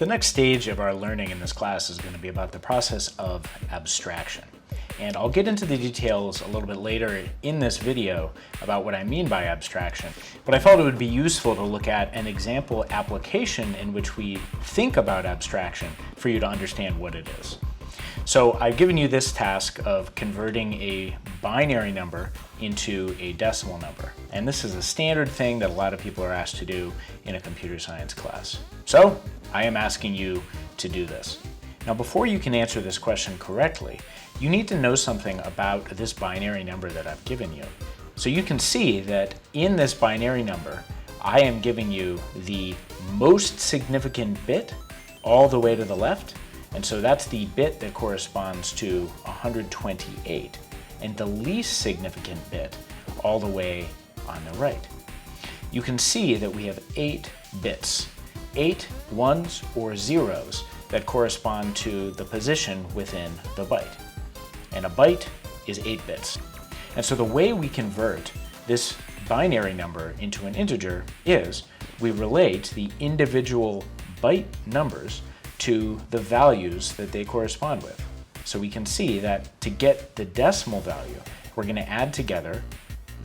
The next stage of our learning in this class is going to be about the process of abstraction. And I'll get into the details a little bit later in this video about what I mean by abstraction, but I felt it would be useful to look at an example application in which we think about abstraction for you to understand what it is. So I've given you this task of converting a binary number into a decimal number. And this is a standard thing that a lot of people are asked to do in a computer science class. So I am asking you to do this. Now, before you can answer this question correctly, you need to know something about this binary number that I've given you. So you can see that in this binary number, I am giving you the most significant bit all the way to the left. And so that's the bit that corresponds to 128, and the least significant bit all the way on the right. You can see that we have 8 bits, 8 ones or zeros that correspond to the position within the byte. And a byte is 8 bits. And so the way we convert this binary number into an integer is we relate the individual byte numbers to the values that they correspond with. So we can see that to get the decimal value, we're going to add together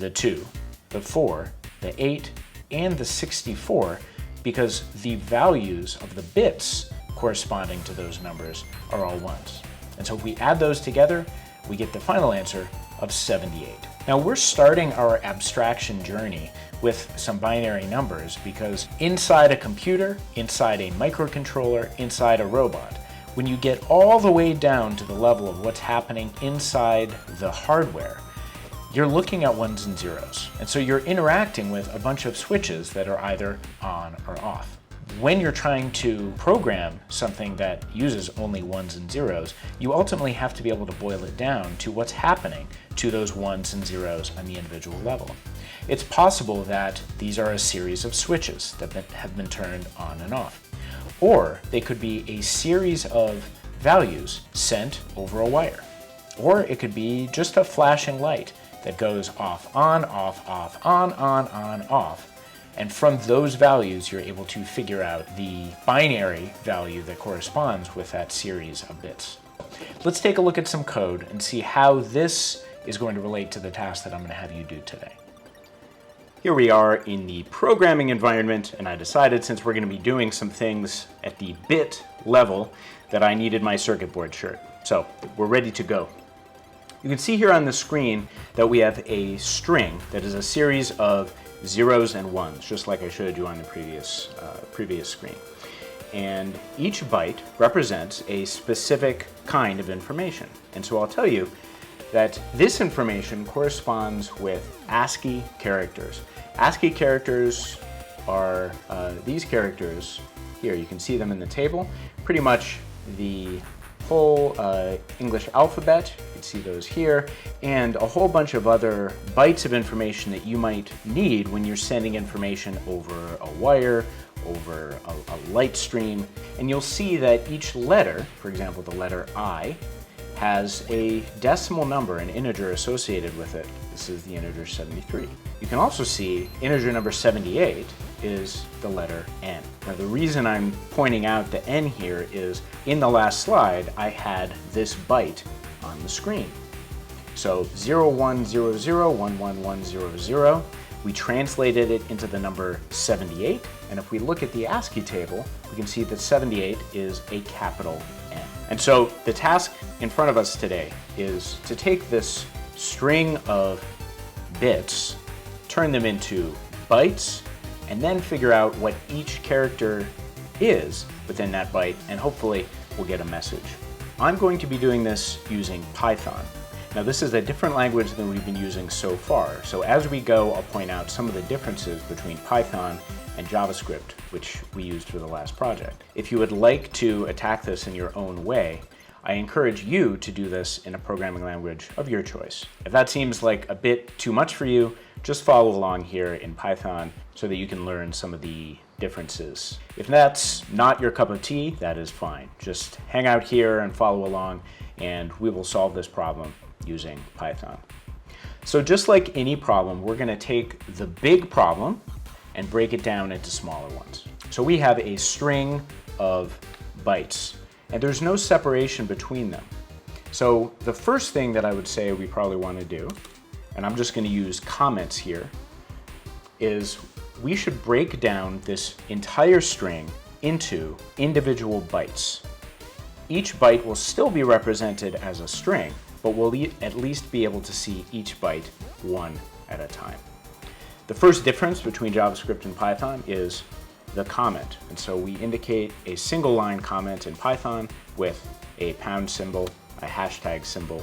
the 2, the 4, the 8, and the 64 because the values of the bits corresponding to those numbers are all ones. And so if we add those together, we get the final answer of 78. Now we're starting our abstraction journey with some binary numbers because inside a computer, inside a microcontroller, inside a robot, when you get all the way down to the level of what's happening inside the hardware, you're looking at ones and zeros. And so you're interacting with a bunch of switches that are either on or off. When you're trying to program something that uses only ones and zeros, you ultimately have to be able to boil it down to what's happening to those ones and zeros on the individual level. It's possible that these are a series of switches that have been turned on and off. Or they could be a series of values sent over a wire. Or it could be just a flashing light that goes off, on, off, on, off. And from those values, you're able to figure out the binary value that corresponds with that series of bits. Let's take a look at some code and see how this is going to relate to the task that I'm going to have you do today. Here we are in the programming environment, and I decided since we're going to be doing some things at the bit level that I needed my circuit board shirt. So we're ready to go. You can see here on the screen that we have a string that is a series of zeros and ones, just like I showed you on the previous screen. And each byte represents a specific kind of information. And so I'll tell you that this information corresponds with ASCII characters. ASCII characters are these characters here. You can see them in the table. Pretty much the whole English alphabet, you can see those here, and a whole bunch of other bytes of information that you might need when you're sending information over a wire, over a light stream. And you'll see that each letter, for example, the letter I, has a decimal number, an integer associated with it. This is the integer 73. You can also see integer number 78 is the letter N. Now the reason I'm pointing out the N here is in the last slide I had this byte on the screen. So 0100111100, we translated it into the number 78, and if we look at the ASCII table, we can see that 78 is a capital N. And so the task in front of us today is to take this string of bits, turn them into bytes, and then figure out what each character is within that byte, and hopefully we'll get a message. I'm going to be doing this using Python. Now this is a different language than we've been using so far, so as we go I'll point out some of the differences between Python and JavaScript, which we used for the last project. If you would like to attack this in your own way, I encourage you to do this in a programming language of your choice. If that seems like a bit too much for you, just follow along here in Python so that you can learn some of the differences. If that's not your cup of tea, that is fine. Just hang out here and follow along, and we will solve this problem using Python. So just like any problem, we're going to take the big problem and break it down into smaller ones. So we have a string of bytes, and there's no separation between them. So the first thing that I would say we probably want to do, and I'm just going to use comments here, is we should break down this entire string into individual bytes. Each byte will still be represented as a string, but we'll at least be able to see each byte one at a time. The first difference between JavaScript and Python is the comment. And so we indicate a single line comment in Python with a pound symbol, a hashtag symbol.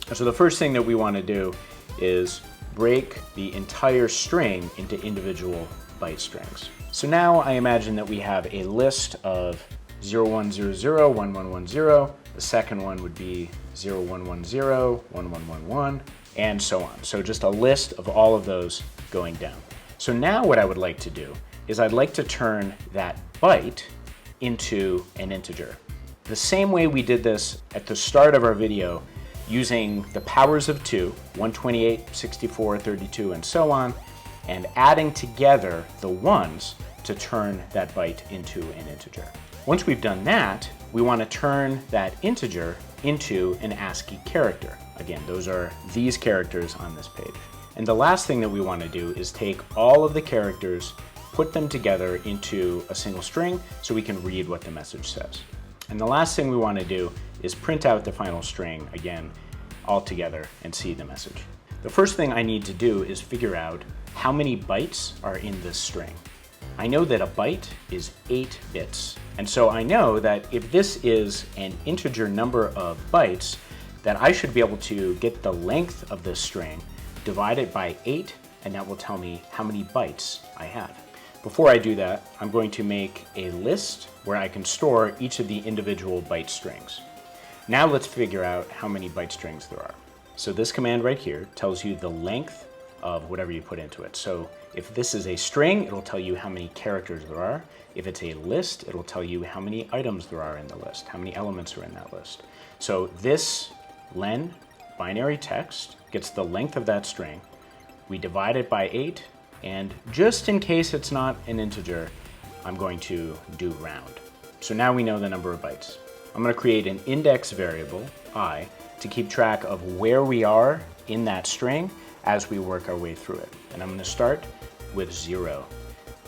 And so the first thing that we want to do is break the entire string into individual byte strings. So now I imagine that we have a list of 0100, 1110, the second one would be 0110, 1111, and so on. So just a list of all of those going down. So now what I would like to do is I'd like to turn that byte into an integer. The same way we did this at the start of our video using the powers of 2, 128, 64, 32, and so on, and adding together the ones to turn that byte into an integer. Once we've done that, we want to turn that integer into an ASCII character. Again, those are these characters on this page. And the last thing that we want to do is take all of the characters, put them together into a single string so we can read what the message says. And the last thing we want to do is print out the final string again all together and see the message. The first thing I need to do is figure out how many bytes are in this string. I know that a byte is 8 bits. And so I know that if this is an integer number of bytes, that I should be able to get the length of this string, divide it by 8, and that will tell me how many bytes I have. Before I do that, I'm going to make a list where I can store each of the individual byte strings. Now let's figure out how many byte strings there are. So this command right here tells you the length of whatever you put into it. So if this is a string, it'll tell you how many characters there are. If it's a list, it'll tell you how many items there are in the list, how many elements are in that list. So this len, binary text, gets the length of that string. We divide it by 8, and just in case it's not an integer, I'm going to do round. So now we know the number of bytes. I'm going to create an index variable, I, to keep track of where we are in that string as we work our way through it. And I'm going to start with 0,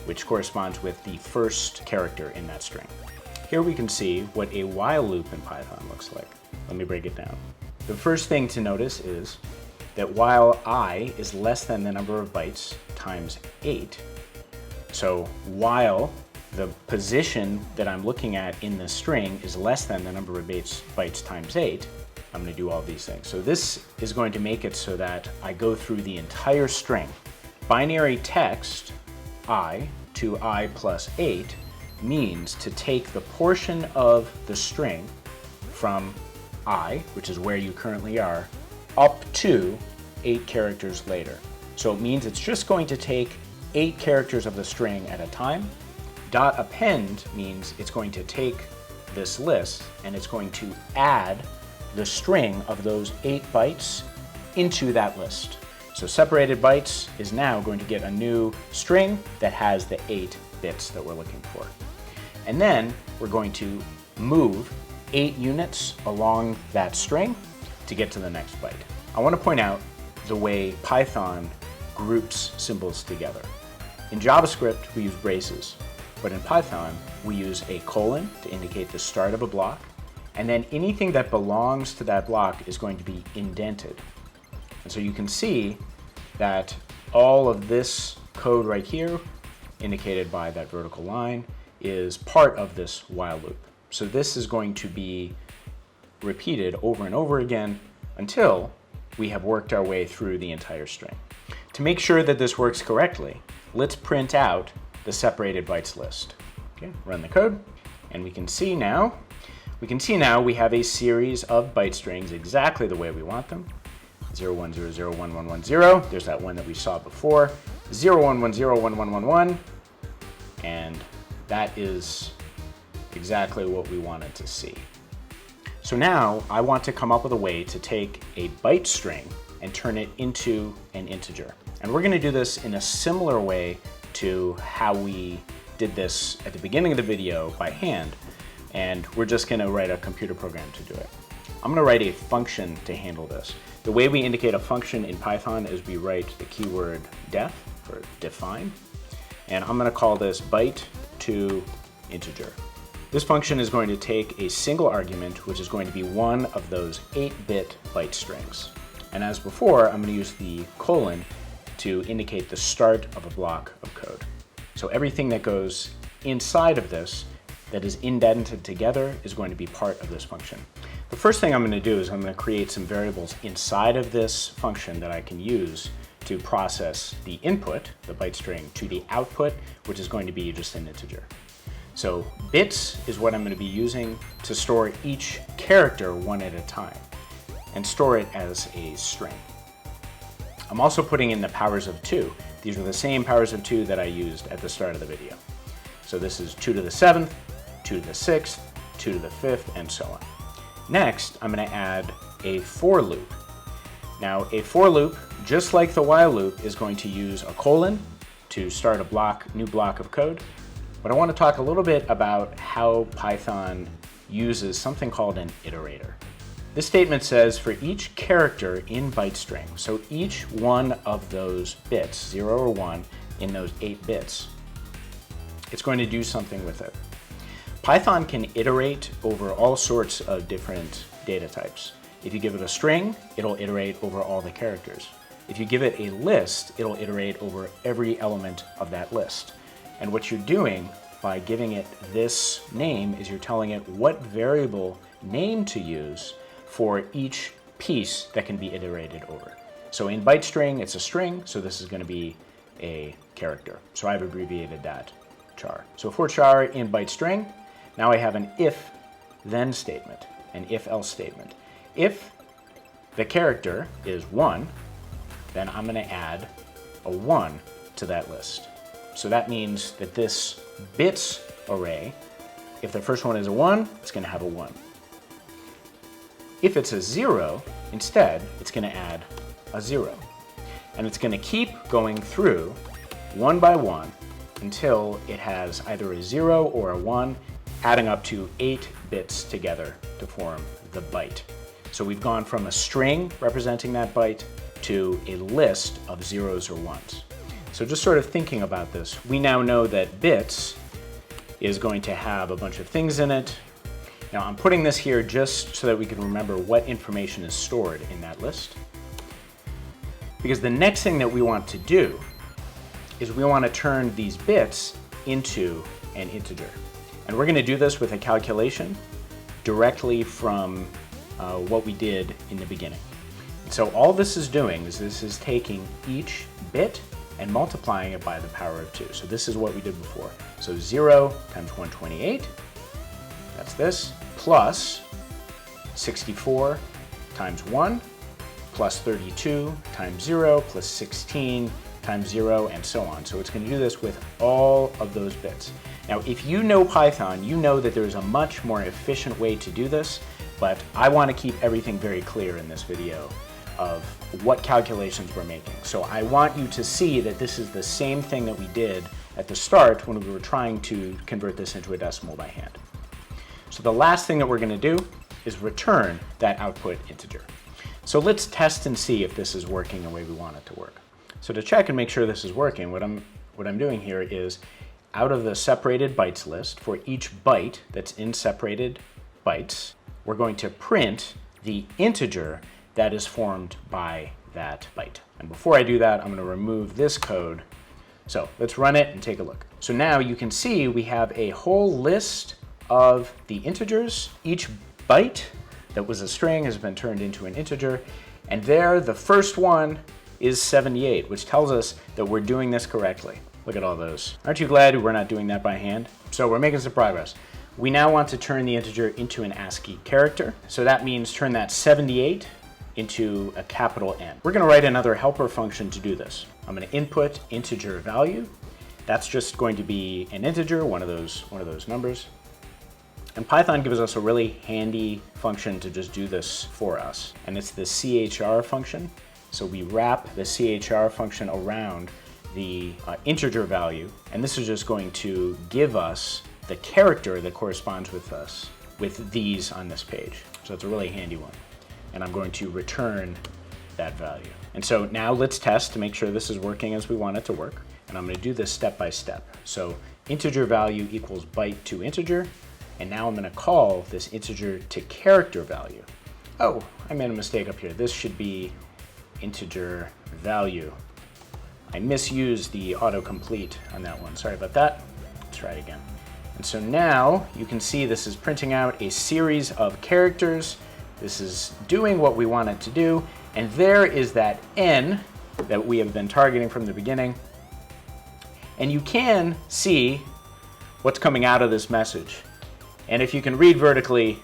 which corresponds with the first character in that string. Here we can see what a while loop in Python looks like. Let me break it down. The first thing to notice is that while I is less than the number of bytes times 8, so while the position that I'm looking at in this string is less than the number of bytes times 8, I'm going to do all these things. So this is going to make it so that I go through the entire string. Binary text I to I plus 8 means to take the portion of the string from I, which is where you currently are, up to 8 characters later. So it means it's just going to take 8 characters of the string at a time. Dot append means it's going to take this list and it's going to add the string of those 8 bytes into that list. So separated bytes is now going to get a new string that has the 8 bits that we're looking for. And then we're going to move 8 units along that string to get to the next byte. I want to point out the way Python groups symbols together. In JavaScript, we use braces, but in Python, we use a colon to indicate the start of a block, and then anything that belongs to that block is going to be indented. And so you can see that all of this code right here, indicated by that vertical line, is part of this while loop. So this is going to be repeated over and over again until we have worked our way through the entire string. To make sure that this works correctly, let's print out the separated bytes list. Okay, run the code, and we can see now we have a series of byte strings exactly the way we want them. 0100, 1110, there's that one that we saw before, 0110, 1111, and that is exactly what we wanted to see. So now I want to come up with a way to take a byte string and turn it into an integer. And we're going to do this in a similar way to how we did this at the beginning of the video by hand, and we're just going to write a computer program to do it. I'm going to write a function to handle this. The way we indicate a function in Python is we write the keyword def for define, and I'm going to call this byte to integer. This function is going to take a single argument, which is going to be one of those 8-bit byte strings. And as before, I'm going to use the colon to indicate the start of a block of code. So everything that goes inside of this that is indented together is going to be part of this function. The first thing I'm going to do is I'm going to create some variables inside of this function that I can use to process the input, the byte string, to the output, which is going to be just an integer. So bits is what I'm going to be using to store each character one at a time and store it as a string. I'm also putting in the powers of 2. These are the same powers of 2 that I used at the start of the video. So this is 2 to the 7th, 2 to the 6th, 2 to the 5th, and so on. Next, I'm going to add a for loop. Now, a for loop, just like the while loop, is going to use a colon to start a new block of code. But I want to talk a little bit about how Python uses something called an iterator. This statement says for each character in byte string, so each one of those bits, 0 or 1, in those 8 bits, it's going to do something with it. Python can iterate over all sorts of different data types. If you give it a string, it'll iterate over all the characters. If you give it a list, it'll iterate over every element of that list. And what you're doing by giving it this name is you're telling it what variable name to use for each piece that can be iterated over. So in byte string, it's a string, so this is going to be a character. So I've abbreviated that char. So for char in byte string, now I have an if-then statement, an if-else statement. If the character is 1, then I'm going to add a 1 to that list. So that means that this bits array, if the first one is a 1, it's going to have a 1. If it's a 0, instead, it's going to add a 0. And it's going to keep going through one by one until it has either a 0 or a 1, adding up to 8 bits together to form the byte. So we've gone from a string representing that byte to a list of zeros or ones. So just sort of thinking about this, we now know that bits is going to have a bunch of things in it. Now I'm putting this here just so that we can remember what information is stored in that list. Because the next thing that we want to do is we want to turn these bits into an integer. And we're going to do this with a calculation directly from what we did in the beginning. So all this is doing is this is taking each bit and multiplying it by the power of 2. So this is what we did before. So 0 times 128, that's this, plus 64 times 1, plus 32 times 0, plus 16 times 0, and so on. So it's going to do this with all of those bits. Now, if you know Python, you know that there's a much more efficient way to do this, but I want to keep everything very clear in this video of what calculations we're making. So I want you to see that this is the same thing that we did at the start when we were trying to convert this into a decimal by hand. So the last thing that we're going to do is return that output integer. So let's test and see if this is working the way we want it to work. So to check and make sure this is working, what I'm doing here is out of the separated bytes list, for each byte that's in separated bytes, we're going to print the integer that is formed by that byte. And before I do that, I'm going to remove this code. So let's run it and take a look. So now you can see we have a whole list of the integers. Each byte that was a string has been turned into an integer. And there, the first one is 78, which tells us that we're doing this correctly. Look at all those. Aren't you glad we're not doing that by hand? So we're making some progress. We now want to turn the integer into an ASCII character. So that means turn that 78 into a capital N. We're going to write another helper function to do this. I'm going to input integer value. That's just going to be an integer, one of those numbers. And Python gives us a really handy function to just do this for us. And it's the chr function. So we wrap the chr function around the integer value. And this is just going to give us the character that corresponds with these on this page. So it's a really handy one. And I'm going to return that value. And so now let's test to make sure this is working as we want it to work. And I'm going to do this step by step. So integer value equals byte to integer. And now I'm going to call this integer to character value. Oh, I made a mistake up here. This should be integer value. I misused the autocomplete on that one. Sorry about that. Let's try it again. And so now you can see this is printing out a series of characters. This is doing what we want it to do. And there is that n that we have been targeting from the beginning. And you can see what's coming out of this message. And if you can read vertically,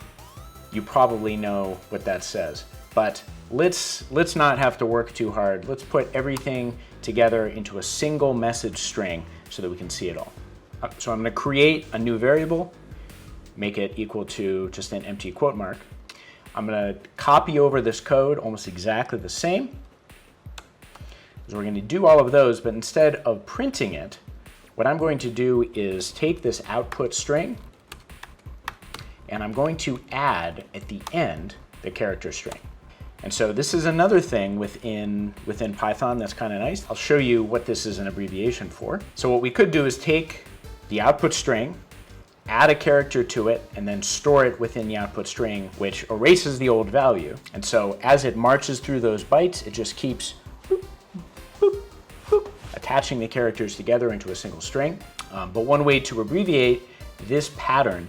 you probably know what that says. But let's not have to work too hard. Let's put everything together into a single message string so that we can see it all. So I'm going to create a new variable, make it equal to just an empty quote mark. I'm going to copy over this code almost exactly the same. So we're going to do all of those, but instead of printing it, what I'm going to do is take this output string and I'm going to add at the end the character string. And so this is another thing within Python that's kind of nice. I'll show you what this is an abbreviation for. So what we could do is take the output string, add a character to it, and then store it within the output string, which erases the old value. And so as it marches through those bytes, it just keeps boop, boop, boop, attaching the characters together into a single string. But one way to abbreviate this pattern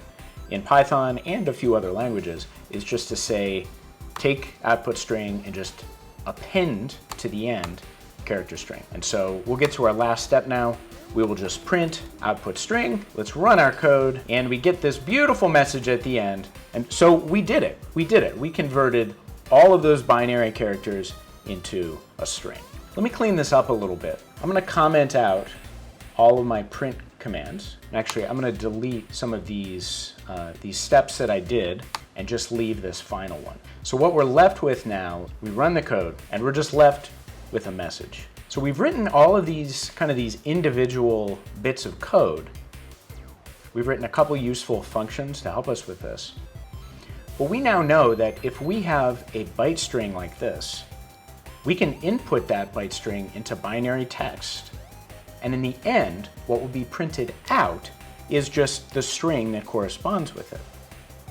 in Python and a few other languages is just to say, take output string and just append to the end character string. And so we'll get to our last step now. We will just print output string. Let's run our code and we get this beautiful message at the end. And so we did it. We did it. We converted all of those binary characters into a string. Let me clean this up a little bit. I'm going to comment out all of my print commands. Actually, I'm going to delete some of these steps that I did and just leave this final one. So what we're left with now, we run the code and we're just left with a message. So we've written all of these these individual bits of code. We've written a couple useful functions to help us with this. But we now know that if we have a byte string like this, we can input that byte string into binary text. And in the end, what will be printed out is just the string that corresponds with it.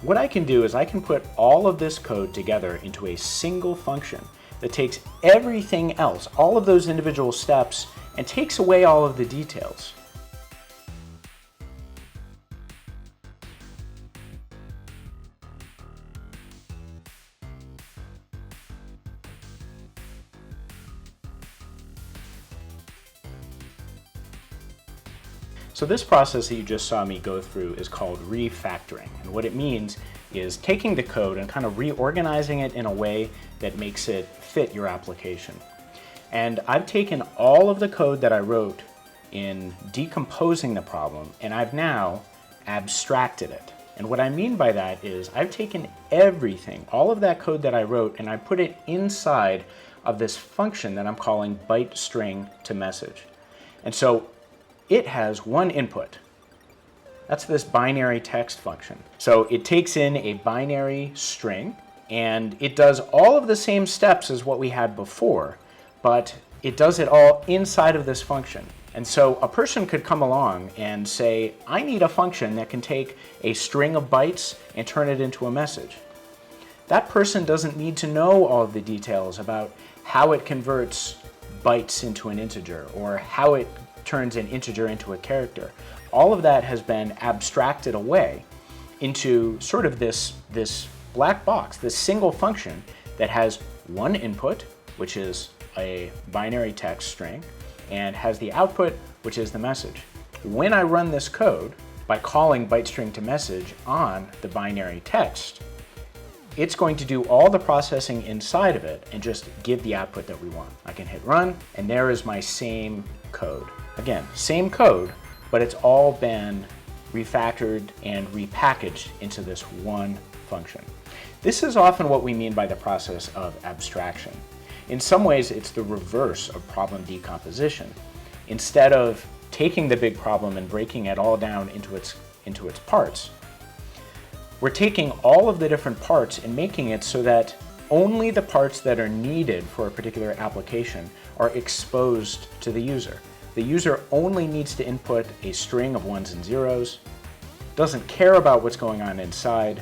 What I can do is I can put all of this code together into a single function that takes everything else, all of those individual steps, and takes away all of the details. So this process that you just saw me go through is called refactoring. And what it means is taking the code and kind of reorganizing it in a way that makes it fit your application. And I've taken all of the code that I wrote in decomposing the problem, and I've now abstracted it. And what I mean by that is I've taken everything, all of that code that I wrote, and I put it inside of this function that I'm calling byte string to message. And so it has one input. That's this binary text function. So it takes in a binary string and it does all of the same steps as what we had before, but it does it all inside of this function. And so a person could come along and say, I need a function that can take a string of bytes and turn it into a message. That person doesn't need to know all of the details about how it converts bytes into an integer or how it turns an integer into a character. All of that has been abstracted away into sort of this black box, this single function that has one input, which is a binary text string, and has the output, which is the message. When I run this code by calling byte string to message on the binary text, it's going to do all the processing inside of it and just give the output that we want. I can hit run, and there is my same code. Again, same code, but it's all been refactored and repackaged into this one function. This is often what we mean by the process of abstraction. In some ways, it's the reverse of problem decomposition. Instead of taking the big problem and breaking it all down into into its parts. We're taking all of the different parts and making it so that only the parts that are needed for a particular application are exposed to the user. The user only needs to input a string of ones and zeros, doesn't care about what's going on inside,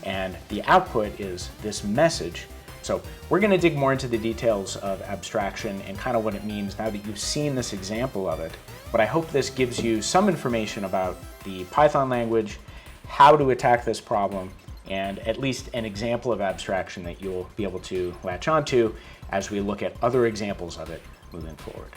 and the output is this message. So we're going to dig more into the details of abstraction and kind of what it means now that you've seen this example of it. But I hope this gives you some information about the Python language, how to attack this problem, and at least an example of abstraction that you'll be able to latch onto as we look at other examples of it moving forward.